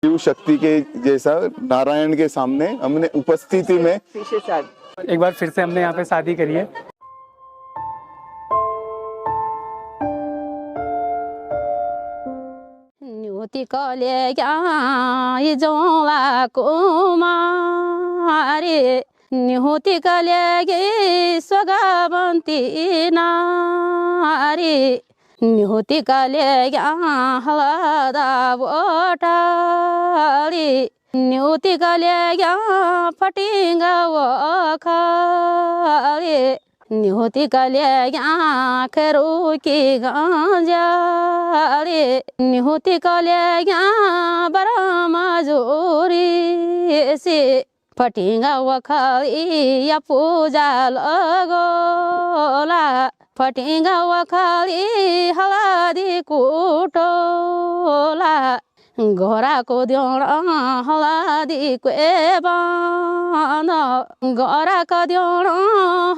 शिव शक्ति के जैसा नारायण के सामने हमने उपस्थिति में एक बार फिर से हमने यहाँ पे शादी करी है। न्यूति कले जोला कुमारी न्यूति कले स्वगवंती नारी न्यूति कले हलदा बोटाली न्यूति कले फटिंग खाली न्यूति कले खरू की गंजाली न्यूति कले बरम जोरी से फटिंगा वखाली या पूजा लगोला फटिंगा वखाली हलादी कुटोला घोड़ा को द्योड़ा हलादी के बान घोड़ा का द्योड़ा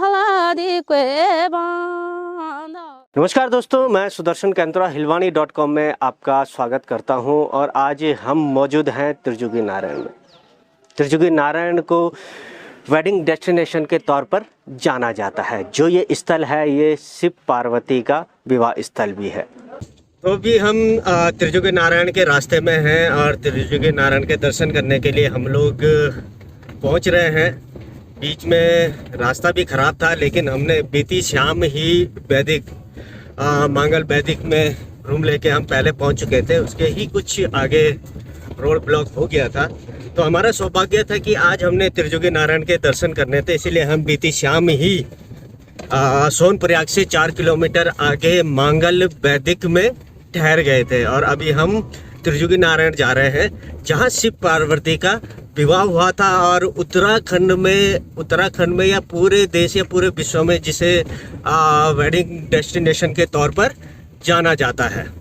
हलादी के बान। नमस्कार दोस्तों, मैं सुदर्शन कैंतरा हिलवानी.com में आपका स्वागत करता हूं और आज हम मौजूद हैं त्रिजुगी नारायण में। त्रिजुगी नारायण को वेडिंग डेस्टिनेशन के तौर पर जाना जाता है। जो ये स्थल है ये शिव पार्वती का विवाह स्थल भी है। तो अभी हम त्रिजुगी नारायण के रास्ते में हैं और त्रिजुगी नारायण के दर्शन करने के लिए हम लोग पहुंच रहे हैं। बीच में रास्ता भी ख़राब था, लेकिन हमने बीती शाम ही वैदिक मांगल वैदिक में रूम लेके हम पहले पहुंच चुके थे। उसके ही कुछ आगे रोड ब्लॉक हो गया था, तो हमारा सौभाग्य था कि आज हमने त्रिजुगी नारायण के दर्शन करने थे। इसीलिए हम बीती शाम ही सोनप्रयाग से 4 किलोमीटर आगे मांगल वैदिक में ठहर गए थे और अभी हम त्रिजुगी नारायण जा रहे हैं, जहां शिव पार्वती का विवाह हुआ था। और उत्तराखंड में या पूरे देश या पूरे विश्व में जिसे वेडिंग डेस्टिनेशन के तौर पर जाना जाता है।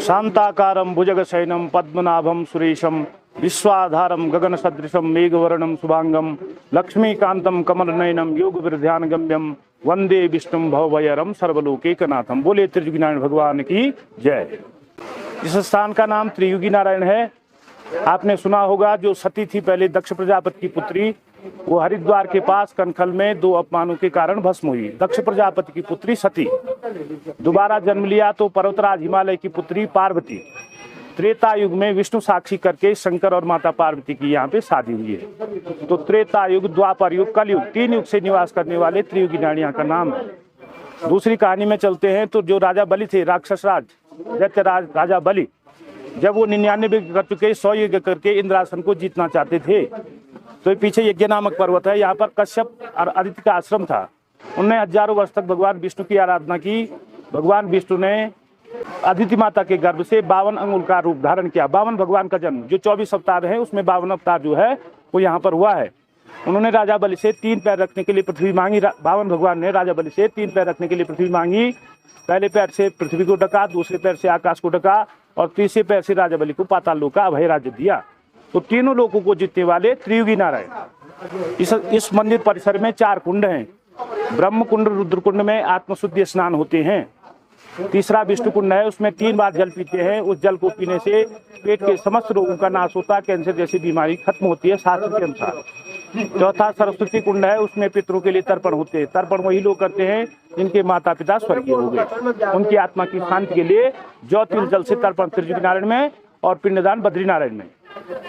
शांताकारं भुजगशयनं पद्मनाभं सुरेशं विश्वाधारं गगनसदृशं मेघवर्णं शुभांगं लक्ष्मीकांतं कमलनयनं योगविरध्यानगम्यं वंदे विष्णुं भवभयहरं सर्वलोकैकनाथं। बोले त्रिजुगी नारायण भगवान की जय। इस स्थान का नाम त्रियुगी नारायण है। आपने सुना होगा, जो सती थी पहले दक्ष प्रजापति की पुत्री, वो हरिद्वार के पास कनखल में 2 अपमानों के कारण भस्म हुई। दक्ष प्रजापति की पुत्री सती दोबारा जन्म लिया तो पर्वतराज हिमालय की पुत्री पार्वती। त्रेता युग में विष्णु साक्षी करके शंकर और माता पार्वती की यहाँ पे शादी हुई है। तो त्रेता युग, द्वापर युग, कलयुग, 3 युग से निवास करने वाले त्रियुगी नारायण यहाँ का नाम है। दूसरी कहानी में चलते हैं तो जो राजा बलि थे, राक्षस राज दैत्यराज राजा बलि, जब वो 99 कर चुके 100 यज्ञ करके इंद्रासन को जीतना चाहते थे, तो पीछे यज्ञ नामक पर्वत है, यहाँ पर कश्यप और आदित्य का आश्रम था। उन्होंने हजारों वर्ष तक भगवान विष्णु की आराधना की। भगवान विष्णु ने अदिति माता के गर्भ से 52 अंगुल का रूप धारण किया। 52 भगवान का जन्म, जो 24 अवतार है उसमें 52 अवतार जो है वो यहाँ पर हुआ है। उन्होंने राजा बलि से 3 पैर रखने के लिए पृथ्वी मांगी। 52 भगवान ने राजा बलि से 3 पैर रखने के लिए पृथ्वी मांगी। पहले पैर से पृथ्वी को ढका, दूसरे पैर से आकाश को ढका और तीसरे पैर से राजा बलि को पाताल लोक का अभय राज्य दिया। तो तीनों लोगों को जीतने वाले त्रियुगी नारायण। इस मंदिर परिसर में 4 कुंड हैं। ब्रह्म कुंड, रुद्र कुंड में आत्मशुद्धि स्नान होते हैं। तीसरा विष्णु कुंड है, उसमें 3 बार जल पीते हैं। उस जल को पीने से पेट के समस्त रोगों का नाश होता है, कैंसर जैसी बीमारी खत्म होती है शास्त्र के अनुसार। चौथा सरस्वती कुंड है, उसमें पितरों के लिए तर्पण होते हैं। तर्पण वही लोग करते हैं जिनके माता पिता स्वर्गीय हो गए, उनकी आत्मा की शांति के लिए ज्योतिर्जल जल से तर्पण त्रिजुगी नारायण में और पिंडदान बद्रीनारायण में।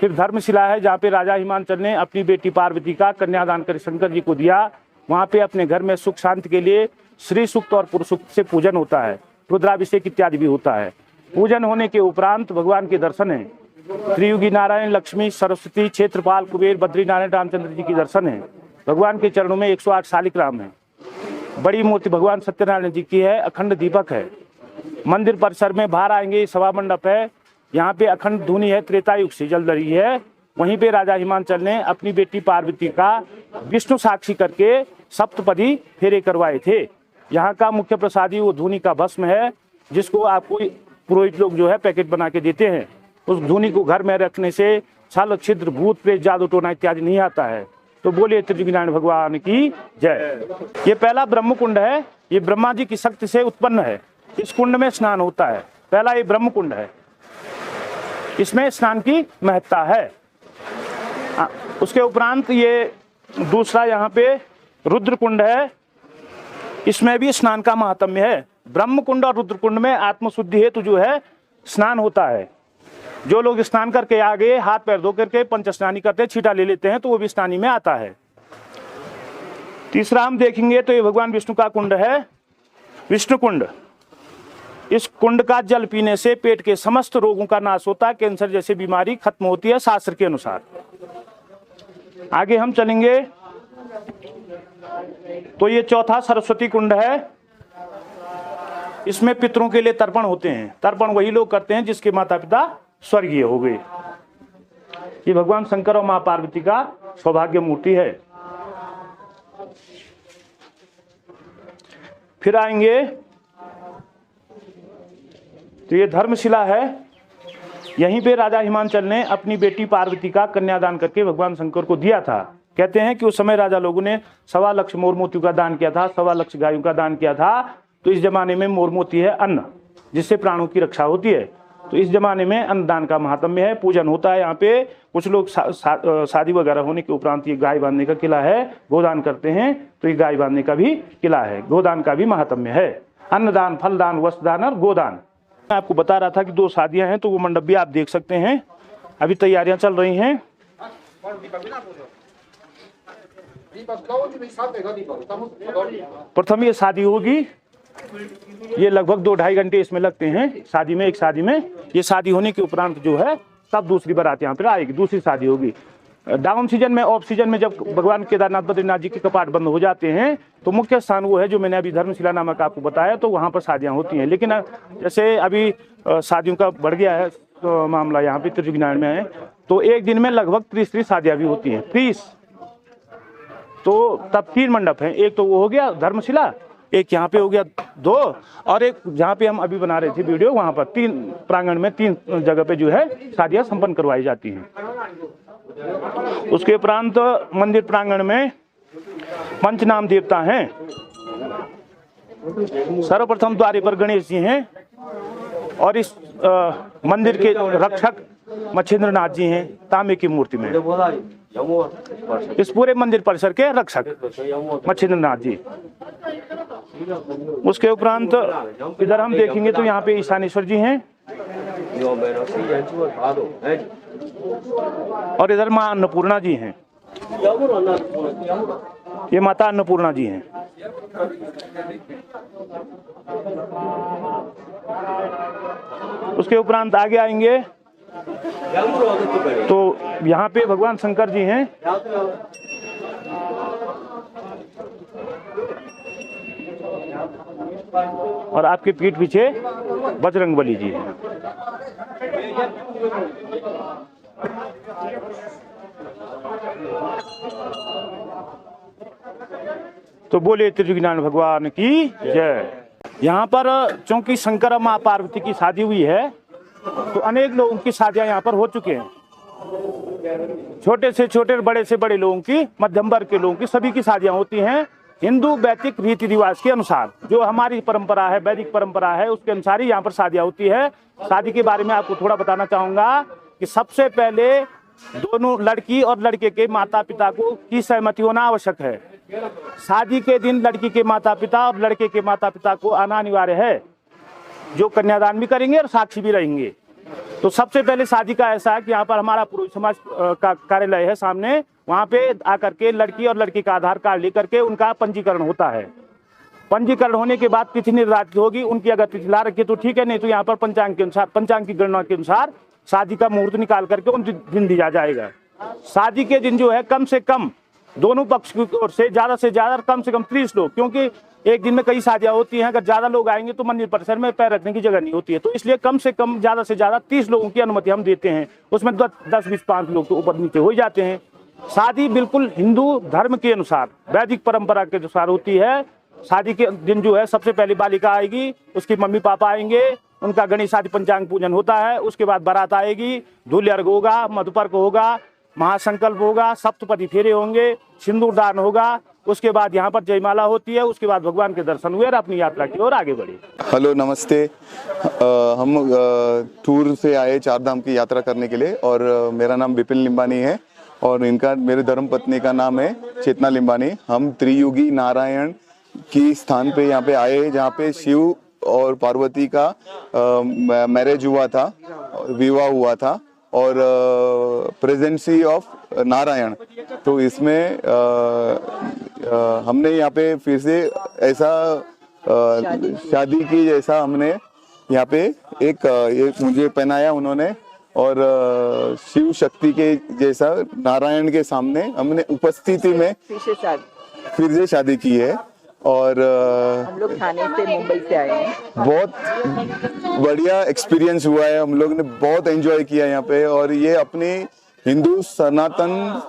फिर धर्मशिला है, जहाँ पे राजा हिमांचल ने अपनी बेटी पार्वती का कन्यादान कर शंकर जी को दिया। वहाँ पे अपने घर में सुख शांति के लिए श्री सूक्त और पुरुष सूक्त से पूजन होता है, रुद्राभिषेक इत्यादि भी होता है। पूजन होने के उपरांत भगवान के दर्शन है। त्रियुगी नारायण, लक्ष्मी, सरस्वती, क्षेत्रपाल, कुबेर, बद्री नारायण, रामचंद्र जी की दर्शन है। भगवान के चरणों में 108 शालिग्राम है। बड़ी मूर्ति भगवान सत्यनारायण जी की है, अखंड दीपक है। मंदिर परिसर में बाहर आएंगे, सभा मंडप है, यहाँ पे अखंड धुनी है, त्रेता युग से जल रही है। वहीं पे राजा हिमांचल ने अपनी बेटी पार्वती का विष्णु साक्षी करके सप्तपदी फेरे करवाए थे। यहाँ का मुख्य प्रसादी वो धुनी का भस्म है, जिसको आपको पुरोहित लोग जो है पैकेट बना के देते हैं। उस धुनी को घर में रखने से छल, छिद्र, भूत प्रेत, जादू टोना इत्यादि नहीं आता है। तो बोलिए त्रिजुगी नारायण भगवान की जय। ये पहला ब्रह्म कुंड है, ये ब्रह्मा जी की शक्ति से उत्पन्न है। इस कुंड में स्नान होता है। पहला ये ब्रह्म कुंड है, इसमें स्नान की महत्ता है। उसके उपरांत ये दूसरा यहाँ पे रुद्र कुंड है, इसमें भी स्नान का महात्म्य है। ब्रह्म कुंड और रुद्र कुंड में आत्मशुद्धि हेतु जो है स्नान होता है। जो लोग स्नान करके आगे हाथ पैर धो करके पंच स्नानी करते हैं, छींटा ले लेते हैं, तो वो भी स्नानी में आता है। तीसरा हम देखेंगे तो ये भगवान विष्णु का कुंड है, विष्णु कुंड। इस कुंड का जल पीने से पेट के समस्त रोगों का नाश होता है, कैंसर जैसी बीमारी खत्म होती है शास्त्र के अनुसार। आगे हम चलेंगे तो ये चौथा सरस्वती कुंड है। इसमें पितरों के लिए तर्पण होते हैं। तर्पण वही लोग करते हैं जिसके माता पिता स्वर्गीय हो गए। ये भगवान शंकर और मां पार्वती का सौभाग्य मूर्ति है। फिर आएंगे तो ये धर्मशिला है। यहीं पे राजा हिमांचल ने अपनी बेटी पार्वती का कन्यादान करके भगवान शंकर को दिया था। कहते हैं कि उस समय राजा लोगों ने 1.25 लाख मोर मोतियों का दान किया था, 1.25 लाख गायों का दान किया था। तो इस जमाने में मोर मोती है अन्न, जिससे प्राणों की रक्षा होती है। तो इस जमाने में अन्नदान का महात्म्य है, पूजन होता है। यहाँ पे कुछ लोग शादी वगैरह होने के उपरांत ये गाय बांधने का किला है, गोदान करते हैं, तो ये गाय बांधने का भी किला है। गोदान का भी महात्म्य है। अन्नदान, फलदान, वस्त्रदान और गोदान। मैं आपको बता रहा था कि 2 शादियां हैं, तो वो मंडप भी आप देख सकते हैं। अभी तैयारियां चल रही हैं। प्रथम ये शादी होगी, ये लगभग 2-2.5 घंटे इसमें लगते हैं शादी में। एक शादी में ये शादी होने के उपरांत जो है तब दूसरी बारात यहाँ पर आएगी, दूसरी शादी होगी। डाउन सीजन में, ऑफ सीजन में जब भगवान केदारनाथ बद्रीनाथ जी के कपाट बंद हो जाते हैं तो मुख्य स्थान वो है जो मैंने अभी धर्मशिला नामक आपको बताया, तो वहाँ पर शादियाँ होती हैं। लेकिन जैसे अभी शादियों का बढ़ गया है तो मामला यहाँ पे त्रिजुगी नारायण में है, तो एक दिन में लगभग 30 शादियाँ भी होती हैं, 30। तो तब 3 मंडप हैं। एक तो वो हो गया धर्मशिला, एक यहाँ पे हो गया 2, और एक जहाँ पे हम अभी बना रहे थे वीडियो, वहाँ पर 3 प्रांगण में 3 जगह पे जो है शादियाँ संपन्न करवाई जाती हैं। उसके उपरांत मंदिर प्रांगण में पंचनाम देवता हैं। सर्वप्रथम द्वारे पर गणेश जी हैं, और इस मंदिर के रक्षक मच्छिंद्र नाथ जी हैं तांबे की मूर्ति में। इस पूरे मंदिर परिसर के रक्षक मच्छिंद्र नाथ जी। उसके उपरांत इधर हम देखेंगे तो यहाँ पे ईशानेश्वर जी हैं, और इधर माँ अन्नपूर्णा जी हैं। ये माता अन्नपूर्णा जी हैं। उसके उपरांत आगे आएंगे तो यहाँ पे भगवान शंकर जी हैं, और आपके पीठ पीछे बजरंगबली जी हैं। तो बोले त्रिजुगी नारायण भगवान की जय। यहाँ पर चूंकि शंकर और माँ पार्वती की शादी हुई है, तो अनेक लोगों की शादियां यहाँ पर हो चुके हैं। छोटे से छोटे, बड़े से बड़े लोगों की, मध्यम वर्ग के लोगों की, सभी की शादियां होती हैं हिंदू वैदिक रीति रिवाज के अनुसार। जो हमारी परंपरा है, वैदिक परंपरा है, उसके अनुसार ही यहाँ पर शादियां होती है। शादी के बारे में आपको थोड़ा बताना चाहूंगा कि सबसे पहले दोनों लड़की और लड़के के माता पिता की सहमति होना आवश्यक है। शादी के दिन लड़की के माता पिता और लड़के के माता पिता को आना अनिवार्य है, जो कन्यादान भी करेंगे और साक्षी भी रहेंगे। तो सबसे पहले शादी का ऐसा है कि यहाँ पर हमारा पुरोहित समाज का कार्यालय है सामने, वहाँ पे आकर के लड़की और लड़के का आधार कार्ड लेकर के उनका पंजीकरण होता है। पंजीकरण होने के बाद तिथि निर्धारित होगी। उनकी अगर तिथि ला रखी तो ठीक है, नहीं तो यहाँ पर पंचांग के अनुसार, पंचांग की गणना के अनुसार शादी का मुहूर्त निकाल करके उन दिन दिया जाएगा। शादी के दिन जो है कम से कम दोनों पक्ष की ओर से ज़्यादा कम से कम 30 लोग, क्योंकि एक दिन में कई शादियां होती हैं, अगर ज़्यादा लोग आएंगे तो मंदिर परिसर में पैर रखने की जगह नहीं होती है, तो इसलिए कम से कम ज़्यादा से ज़्यादा 30 लोगों की अनुमति हम देते हैं। उसमें 10-20-5 लोग तो ऊपर नीचे हो ही जाते हैं। शादी बिल्कुल हिंदू धर्म के अनुसार, वैदिक परंपरा के अनुसार होती है। शादी के दिन जो है सबसे पहले बालिका आएगी, उसके मम्मी पापा आएंगे, उनका गणेश आदि पंचांग पूजन होता है, उसके बाद बारात आएगी, दूल्हे अर्घ होगा, मधुपर्क होगा, महासंकल्प होगा, सप्तपदी फेरे होंगे, सिंदूरदान होगा, उसके बाद यहाँ पर जयमाला होती है, उसके बाद भगवान के दर्शन हुए और अपनी यात्रा की ओर आगे बढ़े। हेलो नमस्ते। हम टूर से आए चार धाम की यात्रा करने के लिए और मेरा नाम विपिन लिंबानी है और इनका मेरे धर्म पत्नी का नाम है चेतना लिंबानी। हम त्रियुगी नारायण की स्थान पे यहाँ पे आए जहाँ पे शिव और पार्वती का मैरिज हुआ था, विवाह हुआ था और प्रेजेंसी ऑफ नारायण। तो इसमें हमने यहाँ पे फिर से ऐसा शादी की जैसा हमने यहाँ पे एक ये मुझे पहनाया उन्होंने और शिव शक्ति के जैसा नारायण के सामने हमने उपस्थिति में फिर से शादी की है। और हम लोग थाने से मुंबई से आए हैं। बहुत बढ़िया एक्सपीरियंस हुआ है, हम लोग ने बहुत एंजॉय किया यहाँ पे। और ये अपनी हिंदू सनातन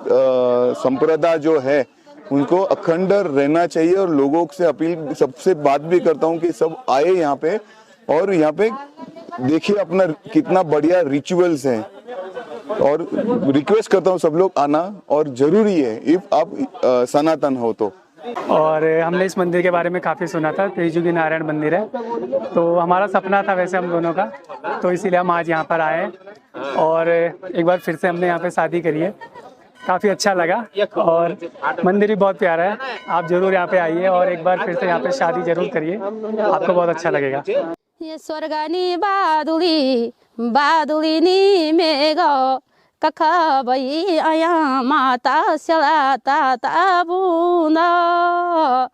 संप्रदाय जो है उनको अखंड रहना चाहिए और लोगों से अपील सबसे बात भी करता हूँ कि सब आए यहाँ पे और यहाँ पे देखिए अपना कितना बढ़िया रिचुअल्स हैं और रिक्वेस्ट करता हूँ सब लोग आना और जरूरी है इफ आप सनातन हो तो। और हमने इस मंदिर के बारे में काफ़ी सुना था, त्रिजुगी नारायण मंदिर है, तो हमारा सपना था वैसे हम दोनों का, तो इसीलिए हम आज यहाँ पर आए और एक बार फिर से हमने यहाँ पे शादी करी है। काफ़ी अच्छा लगा और मंदिर भी बहुत प्यारा है। आप जरूर यहाँ पे आइए और एक बार फिर से यहाँ पे शादी जरूर करिए, आपको बहुत अच्छा लगेगा। ये स्वर्गानी बादुली बादुलिनी मेघ कखबई आया माता स्याला ताता बुना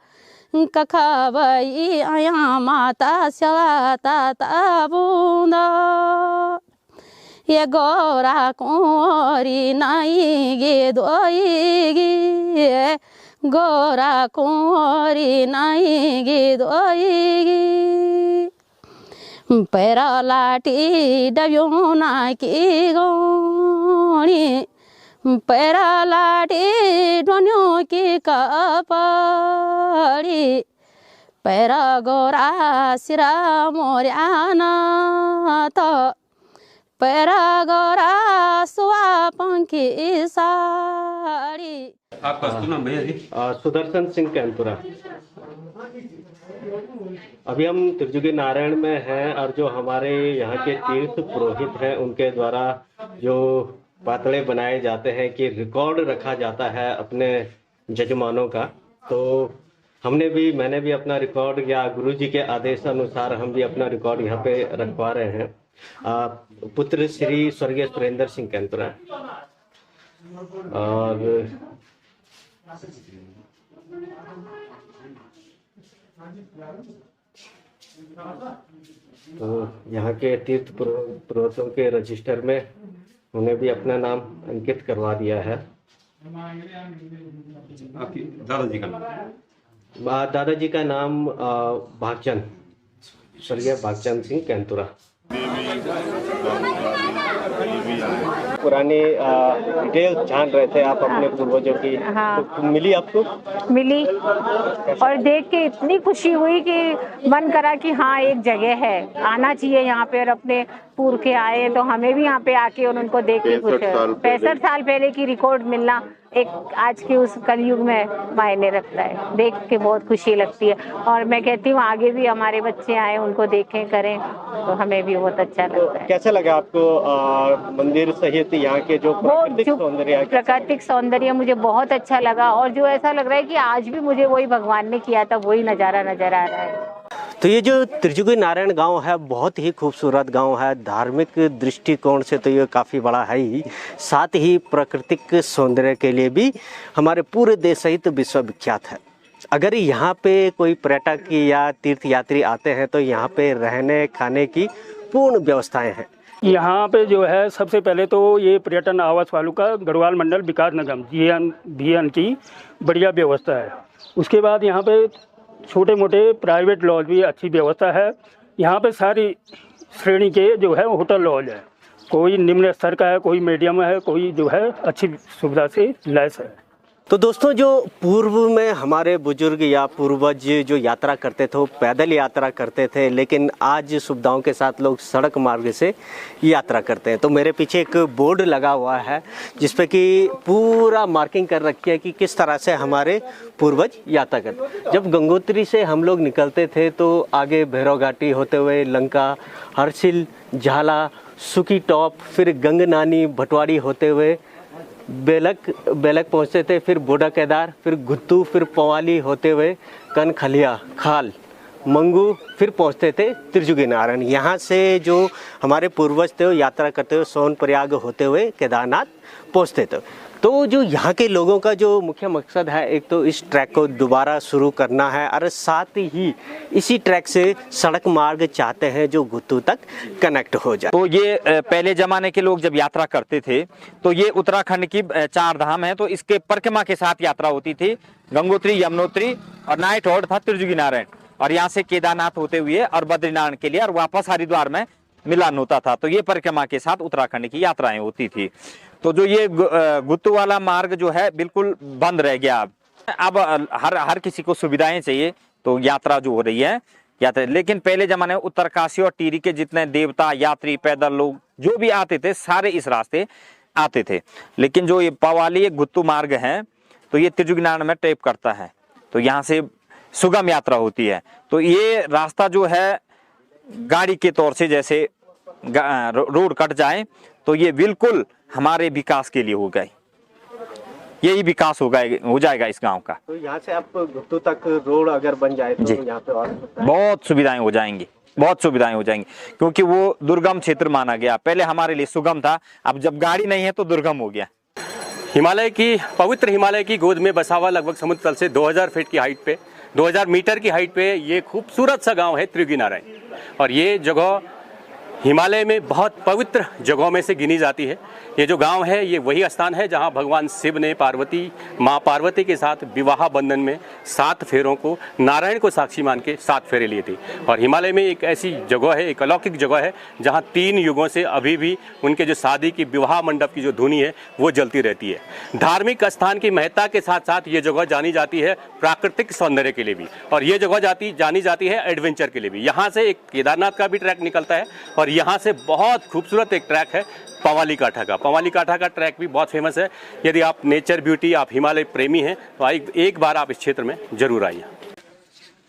कखबई आया माता स्याला ताता बुना ये गोरा कुंवरी नाई गे दोई गे गोरा कुंवरी नाई गे दोई गे पैरा लाटी डब्यूना की गोणी पैरा लाटी डोन्यों की कपड़ी पैरा गोरा सिरा मोरियाना तो पैरा गोरा सुआ पंखी साड़ी। आपका नाम भैया जी? सुदर्शन सिंह कैंतुरा। अभी हम त्रिजुगी नारायण में हैं और जो हमारे यहाँ के तीर्थ पुरोहित हैं उनके द्वारा जो पातड़े बनाए जाते हैं कि रिकॉर्ड रखा जाता है अपने जजमानों का, तो मैंने भी अपना रिकॉर्ड या गुरुजी के आदेश अनुसार हम भी अपना रिकॉर्ड यहाँ पे रखवा रहे हैं। पुत्र श्री स्वर्गीय सुरेंद्र सिंह कैंतुरा और तो यहाँ के तीर्थ पुरोहितों के रजिस्टर में उन्हें भी अपना नाम अंकित करवा दिया है। आपकी दादाजी का नाम? दादाजी का नाम भागचंद, स्वर्गीय भागचंद सिंह कैंतुरा। पुरानी डिटेल जान रहे थे आप अपने पूर्वजों की? हाँ। तो मिली आपको? मिली और देख के इतनी खुशी हुई कि मन करा कि हाँ एक जगह है, आना चाहिए यहाँ पे। और अपने पूर्व के आए तो हमें भी यहाँ पे आके और उनको देख के खुश है। 65 साल पहले की रिकॉर्ड मिलना एक आज के उस कलयुग में मायने रखता है, देख के बहुत खुशी लगती है। और मैं कहती हूँ आगे भी हमारे बच्चे आए उनको देखें करें तो हमें भी बहुत अच्छा लगता है। कैसा लगा आपको मंदिर सहित यहाँ के जो प्राकृतिक सौंदर्य मुझे बहुत अच्छा लगा और जो ऐसा लग रहा है कि आज भी मुझे वही भगवान ने किया था वही नज़ारा नजर आ रहा है। तो ये जो त्रिजुगी नारायण गांव है बहुत ही खूबसूरत गांव है। धार्मिक दृष्टिकोण से तो ये काफ़ी बड़ा है ही, साथ ही प्राकृतिक सौंदर्य के लिए भी हमारे पूरे देश सहित विश्वविख्यात है। अगर यहाँ पे कोई पर्यटक या तीर्थयात्री आते हैं तो यहाँ पे रहने खाने की पूर्ण व्यवस्थाएं हैं। यहाँ पे जो है सबसे पहले तो ये पर्यटन आवास वालों का गढ़वाल मंडल विकास निगम जीएन की बढ़िया व्यवस्था है। उसके बाद यहाँ पे छोटे मोटे प्राइवेट लॉज भी अच्छी व्यवस्था है। यहाँ पे सारी श्रेणी के जो है होटल लॉज है, कोई निम्न स्तर का है, कोई मीडियम है, कोई जो है अच्छी सुविधा से लैस है। तो दोस्तों, जो पूर्व में हमारे बुजुर्ग या पूर्वज जो यात्रा करते थे वो पैदल यात्रा करते थे, लेकिन आज सुविधाओं के साथ लोग सड़क मार्ग से यात्रा करते हैं। तो मेरे पीछे एक बोर्ड लगा हुआ है जिस पे कि पूरा मार्किंग कर रखी है कि किस तरह से हमारे पूर्वज यात्रा करते। जब गंगोत्री से हम लोग निकलते थे तो आगे भैरव घाटी होते हुए लंका, हरसिल, झाला, सुकी टॉप, फिर गंगनानी, भटवाड़ी होते हुए बेलक पहुंचते थे, फिर बोडा केदार, फिर गुत्तू, फिर पवाली होते हुए कनखलिया, खाल, मंगू, फिर पहुंचते थे त्रिजुगी नारायण। यहाँ से जो हमारे पूर्वज थे वो यात्रा करते हुए सोनप्रयाग होते हुए केदारनाथ पहुंचते थे। तो जो यहाँ के लोगों का जो मुख्य मकसद है, एक तो इस ट्रैक को दोबारा शुरू करना है और साथ ही इसी ट्रैक से सड़क मार्ग चाहते हैं जो गुत्तू तक कनेक्ट हो जाए। तो ये पहले ज़माने के लोग जब यात्रा करते थे तो ये उत्तराखंड की 4 धाम है, तो इसके परिक्रमा के साथ यात्रा होती थी। गंगोत्री, यमुनोत्री और नाइट हॉल्ट था त्रिजुगी नारायण, और यहाँ से केदारनाथ होते हुए और बद्रीनाथ के लिए और वापस हरिद्वार में मिलान होता था। तो ये परिक्रमा के साथ उत्तराखंड की यात्राएं होती थी। तो जो ये गुत्तू वाला मार्ग जो है बिल्कुल बंद रह गया। अब हर किसी को सुविधाएं चाहिए, तो यात्रा जो हो रही है यात्रा। लेकिन पहले जमाने में उत्तरकाशी और टिहरी के जितने देवता, यात्री, पैदल लोग जो भी आते थे सारे इस रास्ते आते थे। लेकिन जो ये पवाली गुत्तू मार्ग है तो ये त्रिजुगी नारायण में टैप करता है, तो यहाँ से सुगम यात्रा होती है। तो ये रास्ता जो है गाड़ी के तौर से जैसे रोड कट जाए तो ये बिल्कुल हमारे विकास के लिए हो गए, यही विकास हो जाएगा इस गांव का। तो यहाँ से आप गुत्तू तक रोड अगर बन जाए तो यहाँ पे और बहुत सुविधाएं हो जाएंगी, बहुत सुविधाएं हो जाएंगी, क्योंकि वो दुर्गम क्षेत्र माना गया। पहले हमारे लिए सुगम था, अब जब गाड़ी नहीं है तो दुर्गम हो गया। हिमालय की पवित्र हिमालय की गोद में बसा हुआ लगभग समुद्र तल से 2000 फीट की हाइट पे, 2000 मीटर की हाइट पे ये खूबसूरत सा गांव है त्रिजुगी नारायण। और ये जगह हिमालय में बहुत पवित्र जगहों में से गिनी जाती है। ये जो गांव है ये वही स्थान है जहां भगवान शिव ने माँ पार्वती के साथ विवाह बंधन में 7 फेरों को नारायण को साक्षी मान के 7 फेरे लिए थे। और हिमालय में एक ऐसी जगह है, एक अलौकिक जगह है जहां 3 युगों से अभी भी उनके जो शादी की विवाह मंडप की जो धुनी है वो जलती रहती है। धार्मिक स्थान की महत्ता के साथ साथ ये जगह जानी जाती है प्राकृतिक सौंदर्य के लिए भी, और ये जगह जानी जाती है एडवेंचर के लिए भी। यहाँ से एक केदारनाथ का भी ट्रैक निकलता है और यहाँ से बहुत खूबसूरत एक ट्रैक है पवाली काठा का। पवाली काठा का ट्रैक भी बहुत फेमस है। यदि आप नेचर ब्यूटी, आप हिमालय प्रेमी हैं तो एक बार आप इस क्षेत्र में जरूर आइए।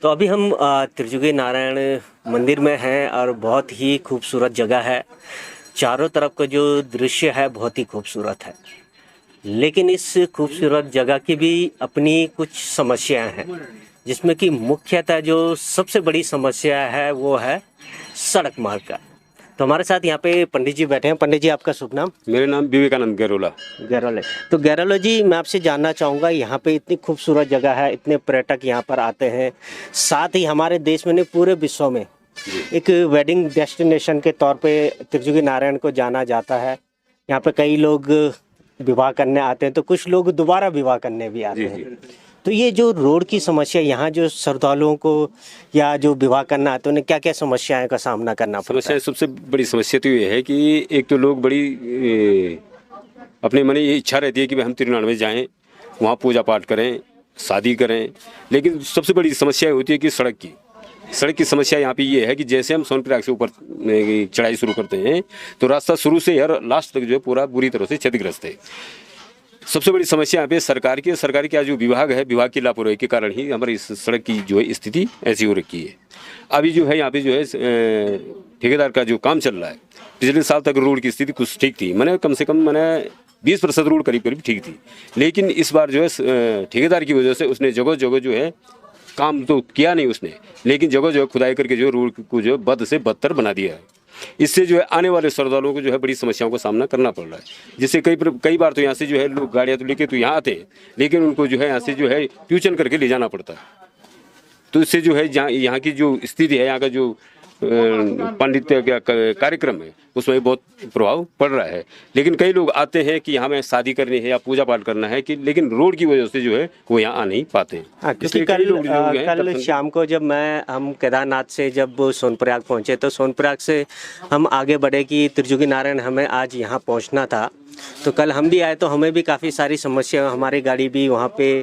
तो अभी हम त्रिजुगी नारायण मंदिर में हैं और बहुत ही खूबसूरत जगह है। चारों तरफ का जो दृश्य है बहुत ही खूबसूरत है, लेकिन इस खूबसूरत जगह की भी अपनी कुछ समस्याएं हैं, जिसमें कि मुख्यतः जो सबसे बड़ी समस्या है वो है सड़क मार्ग का। तो हमारे साथ यहाँ पे पंडित जी बैठे हैं। पंडित जी, आपका शुभ नाम? मेरा नाम विवेकानंद गैरोला। तो गैरोला जी, मैं आपसे जानना चाहूँगा, यहाँ पे इतनी खूबसूरत जगह है, इतने पर्यटक यहाँ पर आते हैं, साथ ही हमारे देश में नहीं पूरे विश्व में एक वेडिंग डेस्टिनेशन के तौर पे त्रिजुगी नारायण को जाना जाता है। यहाँ पे कई लोग विवाह करने आते हैं, तो कुछ लोग दोबारा विवाह करने भी आते हैं। तो ये जो रोड की समस्या, यहाँ जो श्रद्धालुओं को या जो विवाह करना आते हैं उन्हें क्या क्या समस्याएं का सामना करना पड़ता है? समस्या सबसे बड़ी समस्या तो ये है कि एक तो लोग बड़ी अपने मन में ये इच्छा रहती है कि हम त्रिनारायण में जाएं, वहाँ पूजा पाठ करें, शादी करें, लेकिन सबसे बड़ी समस्या होती है कि सड़क की समस्या यहाँ पे ये है कि जैसे हम सोनप्रयाग से ऊपर चढ़ाई शुरू करते हैं तो रास्ता शुरू से यार लास्ट तक जो है पूरा बुरी तरह से क्षतिग्रस्त है। सबसे बड़ी समस्या यहाँ पे सरकार का जो विभाग है, विभाग की लापरवाही के कारण ही हमारी इस सड़क की जो है स्थिति ऐसी हो रखी है। अभी जो है यहाँ पे जो है ठेकेदार का जो काम चल रहा है, पिछले साल तक रोड की स्थिति कुछ ठीक थी, मैंने कम से कम 20% रोड करीब ठीक थी, लेकिन इस बार जो है ठेकेदार की वजह से उसने जगह जो है काम तो किया नहीं उसने, लेकिन जगह खुदाई करके जो रोड को जो बद से बदतर बना दिया है। इससे जो है आने वाले श्रद्धालुओं को जो है बड़ी समस्याओं का सामना करना पड़ रहा है। जिससे कई बार तो यहाँ से जो है लोग गाड़ियाँ तो लेके तो यहाँ आते हैं, लेकिन उनको जो है यहाँ से जो है ट्यूशन करके ले जाना पड़ता है। तो इससे जो है यहाँ की जो स्थिति है, यहाँ का जो पांडित्य का कार्यक्रम है उसमें बहुत प्रभाव पड़ रहा है। लेकिन कई लोग आते हैं कि यहाँ में शादी करनी है या पूजा पाठ करना है कि, लेकिन रोड की वजह से जो है वो यहाँ आ नहीं पाते हैं। हाँ, क्योंकि कल शाम को जब हम केदारनाथ से जब सोनप्रयाग पहुँचे तो सोनप्रयाग से हम आगे बढ़े कि त्रिजुगी नारायण हमें आज यहाँ पहुँचना था। तो कल हम भी आए तो हमें भी काफ़ी सारी समस्या, हमारी गाड़ी भी वहाँ पे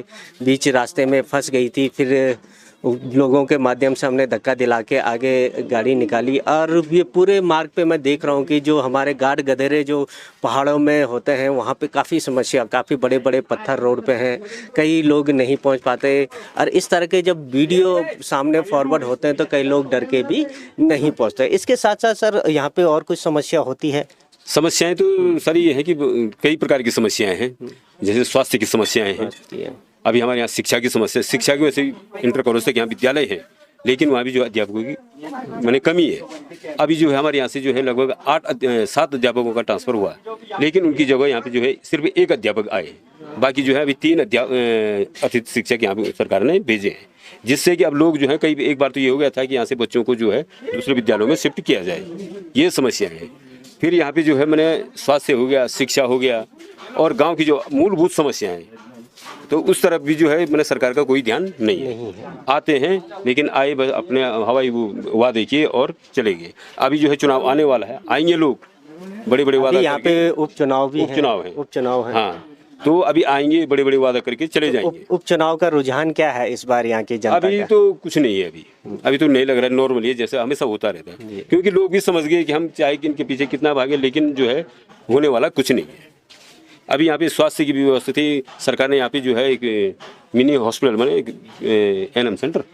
बीच रास्ते में फंस गई थी। फिर लोगों के माध्यम से हमने धक्का दिला के आगे गाड़ी निकाली। और ये पूरे मार्ग पे मैं देख रहा हूँ कि जो हमारे गाढ़ गधेरे जो पहाड़ों में होते हैं वहाँ पे काफ़ी समस्या, काफ़ी बड़े बड़े पत्थर रोड पे हैं, कई लोग नहीं पहुँच पाते। और इस तरह के जब वीडियो सामने फॉरवर्ड होते हैं तो कई लोग डर के भी नहीं पहुँचते। इसके साथ साथ सर यहाँ पे और कुछ समस्या होती है? समस्याएं तो सर ये है कि कई प्रकार की समस्याएं हैं, जैसे स्वास्थ्य की समस्याएं हैं। अभी हमारे यहाँ शिक्षा की समस्या, शिक्षा की वैसे इंटर कॉलेज तक यहाँ विद्यालय है, लेकिन वहाँ भी जो अध्यापकों की माने कमी है। अभी जो है हमारे यहाँ से जो है लगभग 7 अध्यापकों का ट्रांसफ़र हुआ, लेकिन उनकी जगह यहाँ पे जो है सिर्फ 1 अध्यापक आए, बाकी जो है अभी 3 अतिथि शिक्षक यहाँ पे सरकार ने भेजे हैं, जिससे कि अब लोग जो है कई एक बार तो ये हो गया था कि यहाँ से बच्चों को जो है दूसरे विद्यालयों में शिफ्ट किया जाए, ये समस्या है। फिर यहाँ पे जो है मैंने स्वास्थ्य हो गया, शिक्षा हो गया और गांव की जो मूलभूत समस्याएं हैं, तो उस तरफ भी जो है मैंने सरकार का कोई ध्यान नहीं है। आते हैं लेकिन आए बस अपने हवाई वादे किए और चले गए। अभी जो है चुनाव आने वाला है, आएंगे लोग बड़े बड़े वादा, यहाँ पे उपचुनाव भी उपचुनाव है। हाँ, तो अभी आएंगे बड़े बड़े वादा करके चले जाएंगे। उपचुनाव का रुझान क्या है इस बार यहाँ की जनता अभी का? तो कुछ नहीं है, अभी तो नहीं लग रहा है, नॉर्मल है जैसे हमेशा होता रहता है, क्योंकि लोग भी समझ गए कि हम चाहे कि इनके पीछे कितना भागे, लेकिन जो है होने वाला कुछ नहीं है। अभी यहाँ पे स्वास्थ्य की भी व्यवस्था थी, सरकार ने यहाँ पे जो है एक मिनी हॉस्पिटल बने, एनएम सेंटर,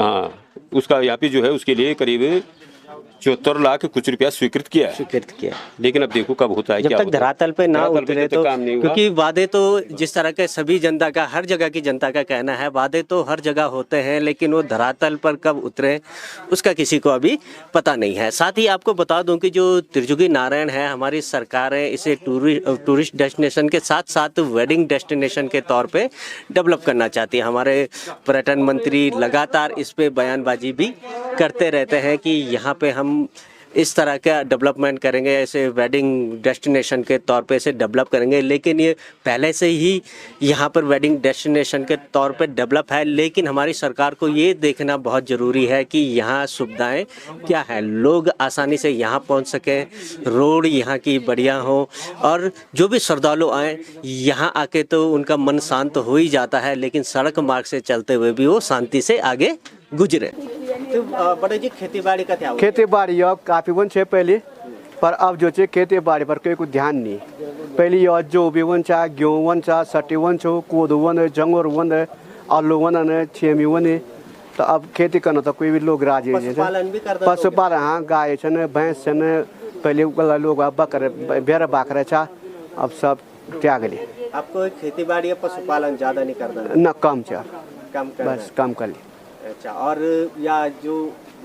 हाँ, उसका यहाँ पे जो है उसके लिए करीब 74 लाख कुछ रुपया स्वीकृत किया, लेकिन अब देखो कब होता है, जब क्या तक धरातल पे ना उतरे तो काम नहीं हुआ। क्योंकि वादे तो जिस तरह के सभी जनता का, हर जगह की जनता का कहना है, वादे तो हर जगह होते हैं, लेकिन वो धरातल पर कब उतरे उसका किसी को अभी पता नहीं है। साथ ही आपको बता दूं कि जो त्रिजुगी नारायण है, हमारी सरकार है इसे टूरिस्ट डेस्टिनेशन के साथ साथ वेडिंग डेस्टिनेशन के तौर पे डेवलप करना चाहती है। हमारे पर्यटन मंत्री लगातार इस पे बयानबाजी भी करते रहते हैं कि यहाँ पे हम इस तरह का डेवलपमेंट करेंगे, ऐसे वेडिंग डेस्टिनेशन के तौर पे इसे डेवलप करेंगे। लेकिन ये पहले से ही यहाँ पर वेडिंग डेस्टिनेशन के तौर पे डेवलप है, लेकिन हमारी सरकार को ये देखना बहुत ज़रूरी है कि यहाँ सुविधाएं क्या है, लोग आसानी से यहाँ पहुँच सकें, रोड यहाँ की बढ़िया हो, और जो भी श्रद्धालु आएँ यहाँ आके तो उनका मन शांत हो ही जाता है, लेकिन सड़क मार्ग से चलते हुए भी वो शांति से आगे गुजरे। तो बड़े जी खेती बाड़ी का क्या? खेती बाड़ी अब काफ़ी वन छे पहले, पर अब जो है खेती बाड़ी पर कोई को ध्यान नहीं। पहले यह जो भी वन छा, गेहूँ वन छा, सटी वन छो, कोदो वन है, जंगोर वन है, आलू वन है, छेमी वन है। तो अब खेती करना तो कोई भी लोग राजी है। पशुपालन, हाँ, गाय छन, भैंस छन, पहले वाला लोग बकर भेड़ बाखरा छा, अब सब त्याग लिए। आपको खेती बाड़ी पशुपालन ज़्यादा नहीं करना? न, कम छा, कम बस कम कर लिए। अच्छा, और या जो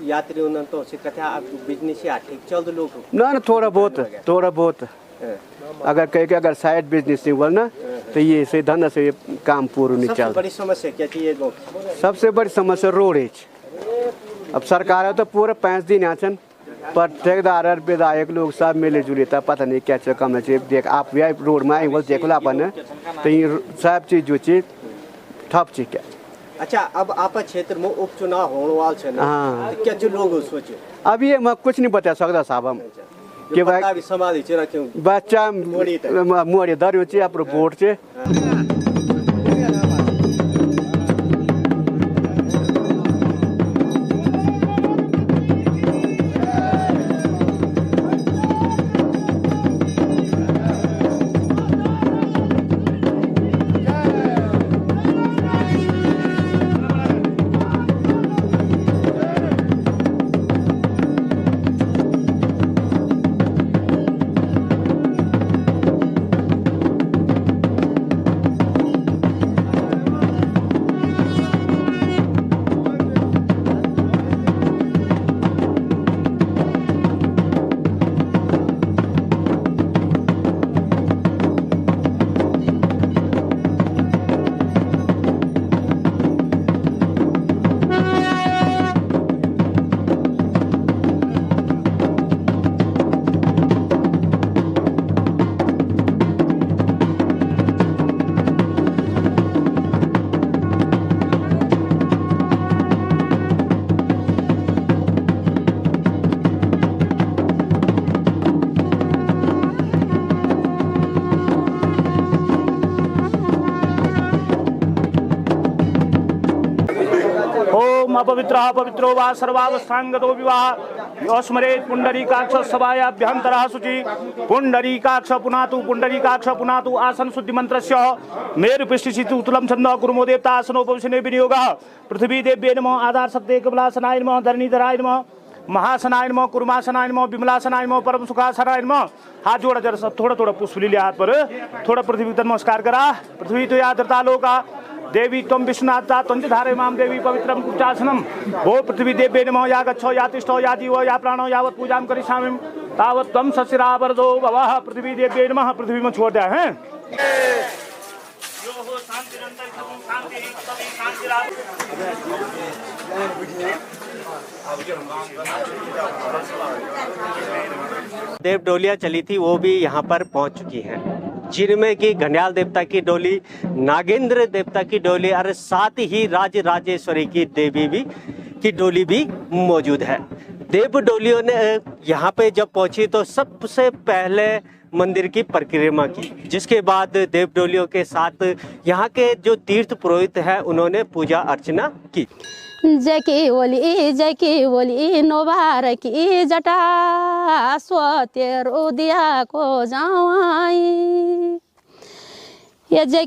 यात्री उन्होंने तो कथा आप बिजनेस या ठीक चल दो लोग ना थोड़ा बहुत अगर कह के अगर साइड बिजनेस नहीं बोलना तो ये से धंधा से काम पूरा नहीं चलता। बड़ी समस्या क्या चाहिए? सबसे बड़ी समस्या रोडेज। अब सरकार है तो पूरे 5 दिन यहाँ छन, पर ठेकेदार और विधायक लोग सब मिले जुले था, पता नहीं क्या चीज कम चाहिए। देख आप यह रोड में आएंगे देख ला अपन तो ये सब चीज जो चीज ठप चीज क्या। अच्छा, अब आप क्षेत्र में उपचुनाव होने वाले हैं, हाँ, तो क्या जो लोग सोचे? अब ये मैं कुछ नहीं बता सकता साहब हम कि भाई समाधि बच्चा मोड़ी दर आप वोट से अपवित्रः पवित्रो वा सर्वावस्थांगतो विवाह योस्मरेत् पुंडरीकाक्ष सभायाभ्यन्तरः शुचि पुंडरीकाक्ष पुनातु आसन शुद्धि मंत्रस्य मेरुपृष्ठित उत्तलम छन्दः कुर्मो देवता आसनोपविशने विनियोगः पृथ्वी देव्ये नमः आधार शक्ते कमलासनाय नमः धरणीधराय नमः महासनाय नमः कुर्मासनाय नमः विमलासनाय नमः परम सुखासनाय नमः। हाथ जोड़ा जरा सब थोड़ा पुष्प ले लिया हाथ पर, थोड़ा पृथ्वी तन नमस्कार करा। पृथ्वी तो यादृता लोका देवी त्वं विश्वनाथा त्वं धारे माम देवी पवित्रम कुचासनम भो पृथ्वी देव्ये नमः या गच्छो या तिष्ठो या जीवो या प्राणो यावत् पूजां करिष्यामि तावत् त्वं सशिरावरदो भवः। पृथ्वी देव्ये नमः। पृथ्वी में छोड़ दिया है। देव डोलियाँ चली थी वो भी यहाँ पर पहुँच चुकी हैं, जिनमें कि घंडियाल देवता की डोली, नागेंद्र देवता की डोली और साथ ही राज राजेश्वरी की देवी भी की डोली भी मौजूद है। देव डोलियों ने यहाँ पे जब पहुँची तो सबसे पहले मंदिर की परिक्रमा की, जिसके बाद देव डोलियों के साथ यहाँ के जो तीर्थ पुरोहित हैं उन्होंने पूजा अर्चना की। जय की बोली नोबार की जटा स्वतेरो दिया को जावाई। ये जय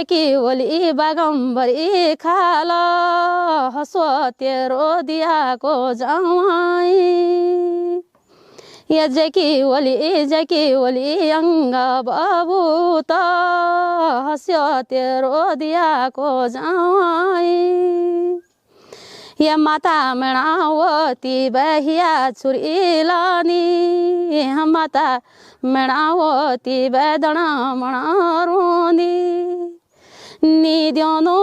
की बोली बागंबरी खाला स्वतेरो दिया को जावाई। ये जय की बोली अंग बबूता स्वतेरो दिया को जावाई। ये माता मणावती बहिया छुरी लानी, हम माता मणावती बैदना मणारोनी। निद्योनु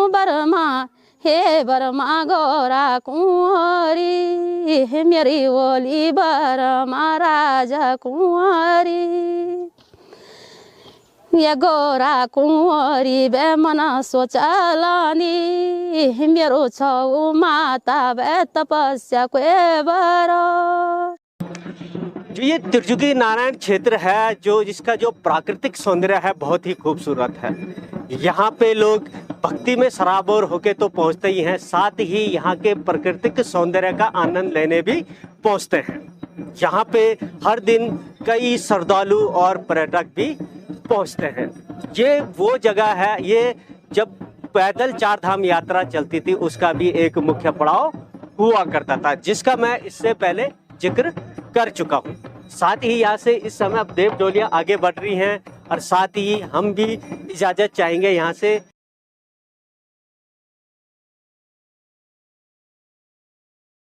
बरमा हे बरमा गौरा कुंवरी, हे मेरी बोली बरमा राजा कुंवरी। ये गौरा कुंवरी बे मना सोचलानी, मेरो छौ माता बे तपस्या के बरा। जो ये त्रिजुगी नारायण क्षेत्र है, जो जिसका जो प्राकृतिक सौंदर्य है बहुत ही खूबसूरत है। यहाँ पे लोग भक्ति में सराबोर होके तो पहुँचते ही हैं, साथ ही यहाँ के प्राकृतिक सौंदर्य का आनंद लेने भी पहुँचते हैं। यहाँ पे हर दिन कई श्रद्धालु और पर्यटक भी पहुँचते हैं। ये वो जगह है, ये जब पैदल चार धाम यात्रा चलती थी उसका भी एक मुख्य पड़ाव हुआ करता था, जिसका मैं इससे पहले जिक्र कर चुका हूँ। साथ ही यहाँ से इस समय अब देव डोलियाँ आगे बढ़ रही हैं और साथ ही हम भी इजाज़त चाहेंगे यहाँ से